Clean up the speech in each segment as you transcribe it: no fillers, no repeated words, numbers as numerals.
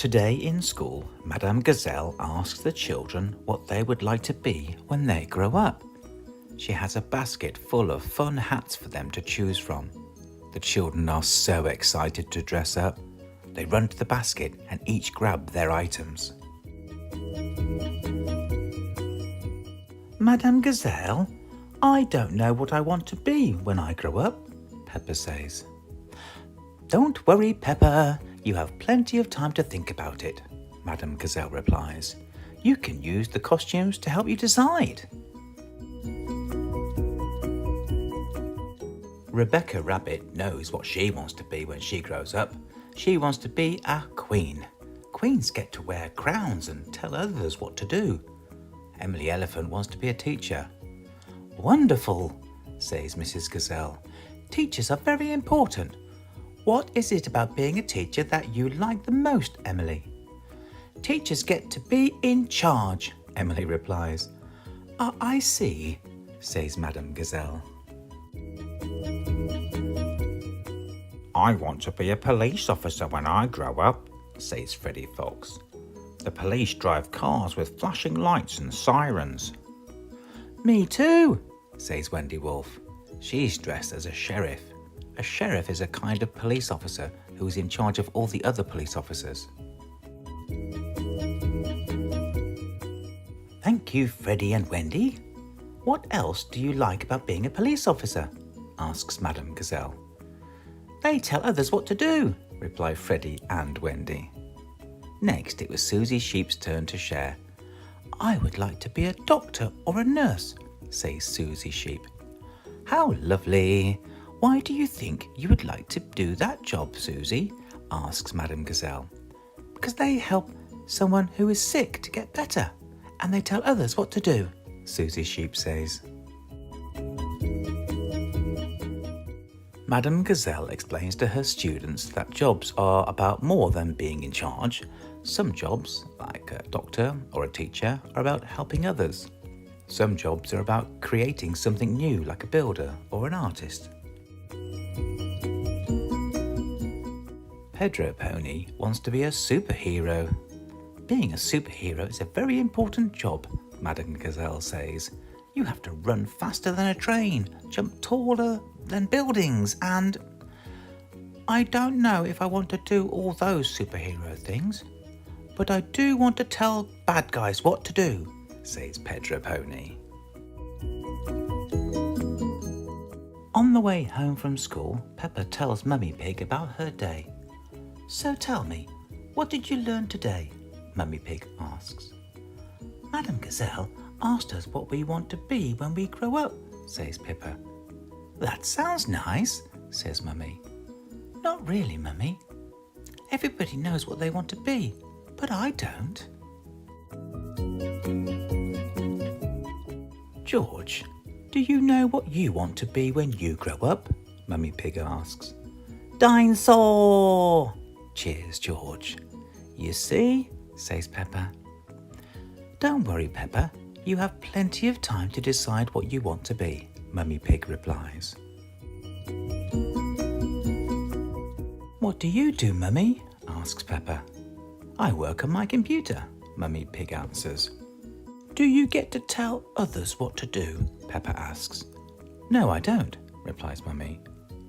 Today in school, Madame Gazelle asks the children what they would like to be when they grow up. She has a basket full of fun hats for them to choose from. The children are so excited to dress up. They run to the basket and each grab their items. Madame Gazelle, I don't know what I want to be when I grow up, Peppa says. Don't worry, Peppa. You have plenty of time to think about it, Madame Gazelle replies. You can use the costumes to help you decide. Rebecca Rabbit knows what she wants to be when she grows up. She wants to be a queen. Queens get to wear crowns and tell others what to do. Emily Elephant wants to be a teacher. Wonderful, says Mrs. Gazelle. Teachers are very important. What is it about being a teacher that you like the most, Emily? Teachers get to be in charge, Emily replies. I see, says Madame Gazelle. I want to be a police officer when I grow up, says Freddie Fox. The police drive cars with flashing lights and sirens. Me too, says Wendy Wolf. She's dressed as a sheriff. A sheriff is a kind of police officer who is in charge of all the other police officers. Thank you, Freddie and Wendy. What else do you like about being a police officer? Asks Madame Gazelle. They tell others what to do, reply Freddie and Wendy. Next, it was Susie Sheep's turn to share. I would like to be a doctor or a nurse, says Susie Sheep. How lovely! Why do you think you would like to do that job, Susie? Asks Madame Gazelle. Because they help someone who is sick to get better, and they tell others what to do, Susie Sheep says. Madame Gazelle explains to her students that jobs are about more than being in charge. Some jobs, like a doctor or a teacher, are about helping others. Some jobs are about creating something new, like a builder or an artist. Pedro Pony wants to be a superhero. Being a superhero is a very important job, Madame Gazelle says. You have to run faster than a train, jump taller than buildings, and... I don't know if I want to do all those superhero things, but I do want to tell bad guys what to do, says Pedro Pony. On the way home from school, Peppa tells Mummy Pig about her day. So tell me, what did you learn today? Mummy Pig asks. Madame Gazelle asked us what we want to be when we grow up, says Pippa. That sounds nice, says Mummy. Not really, Mummy. Everybody knows what they want to be, but I don't. George, do you know what you want to be when you grow up? Mummy Pig asks. Dinosaur! Cheers, George. You see, says Peppa. Don't worry, Peppa. You have plenty of time to decide what you want to be, Mummy Pig replies. What do you do, Mummy? Asks Peppa. I work on my computer, Mummy Pig answers. Do you get to tell others what to do? Peppa asks. No, I don't, replies Mummy.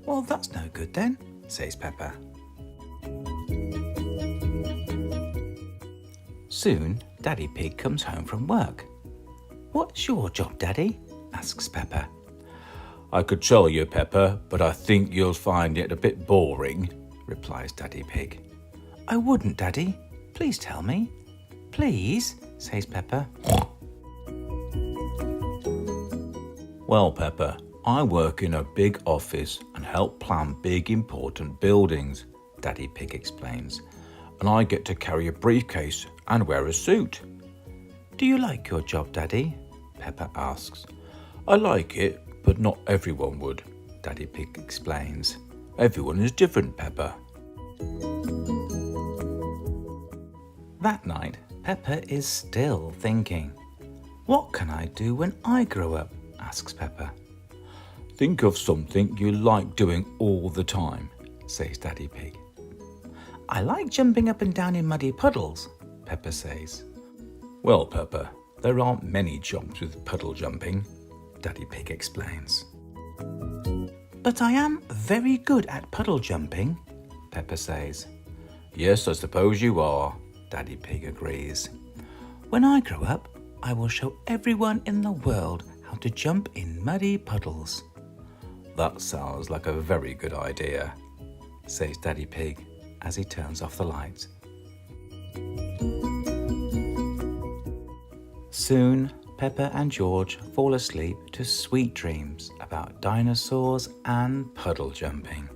Well, that's no good then, says Peppa. Soon, Daddy Pig comes home from work. What's your job, Daddy? Asks Peppa. I could tell you, Peppa, but I think you'll find it a bit boring, replies Daddy Pig. I wouldn't, Daddy. Please tell me. Please, says Peppa. Well, Peppa, I work in a big office and help plan big important buildings, Daddy Pig explains. And I get to carry a briefcase and wear a suit. Do you like your job, Daddy? Peppa asks. I like it, but not everyone would, Daddy Pig explains. Everyone is different, Peppa. That night, Peppa is still thinking. What can I do when I grow up? Asks Peppa. Think of something you like doing all the time, says Daddy Pig. I like jumping up and down in muddy puddles, Peppa says. Well, Peppa, there aren't many jobs with puddle jumping, Daddy Pig explains. But I am very good at puddle jumping, Peppa says. Yes, I suppose you are, Daddy Pig agrees. When I grow up, I will show everyone in the world how to jump in muddy puddles. That sounds like a very good idea, says Daddy Pig as he turns off the lights. Soon, Peppa and George fall asleep to sweet dreams about dinosaurs and puddle jumping.